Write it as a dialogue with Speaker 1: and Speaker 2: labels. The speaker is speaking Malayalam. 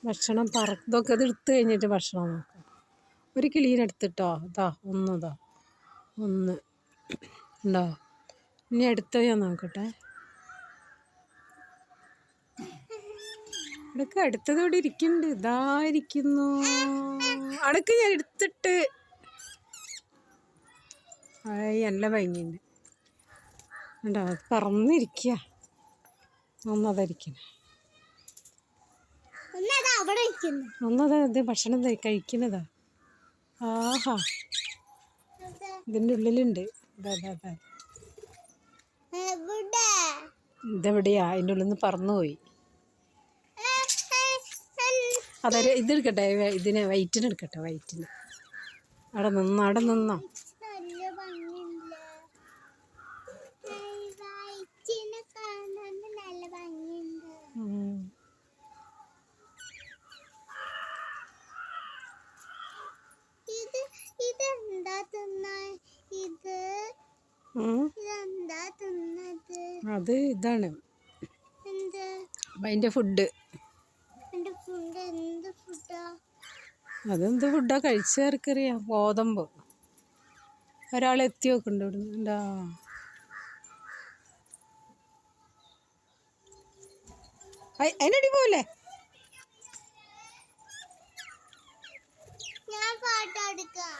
Speaker 1: ഭക്ഷണം ഇതൊക്കെ ഇത് എടുത്തു കഴിഞ്ഞിട്ട് ഭക്ഷണം നോക്കാം. ഒരു കിളീനെ എടുത്തിട്ടോ. ഇതാ ഒന്ന് ഉണ്ടോ. ഇനി അടുത്ത ഞാൻ നോക്കട്ടെ. ഇടയ്ക്ക് അടുത്തത് ഇവിടെ ഇരിക്കുന്നുണ്ട്. ഇതായിരിക്കുന്നു അടക്ക് ഞാൻ എടുത്തിട്ട്. നല്ല ഭംഗിയുണ്ട്. ഉണ്ടോ പറന്നിരിക്കുക. ഒന്നതായിരിക്കുന്നു. ഒന്നതാ ഇത് ഭക്ഷണം കഴിക്കുന്നതാ. ആഹാ ഇതിൻ്റെ ഉള്ളിലുണ്ട്. ഇതെവിടെയാ? അതിൻ്റെ ഉള്ളിൽ നിന്ന് പറന്നുപോയി. ഇതെടുക്കട്ടെ. ഇതിനെ വൈറ്റിന് എടുക്കട്ടെ. വൈറ്റിന് അവിടെ നിന്നോ. അത് ഇതാണ് അതിൻ്റെ ഫുഡ്. അതെന്ത് ഫുഡാ കഴിച്ചേർക്കറിയാം. ഗോതമ്പ്. ഒരാൾ എത്തി നോക്കുന്നുണ്ട് ഇവിടുന്ന്. എന്താ അതിനടി പോലെ.
Speaker 2: ഞാൻ ഫോട്ടോ എടുക്കാം.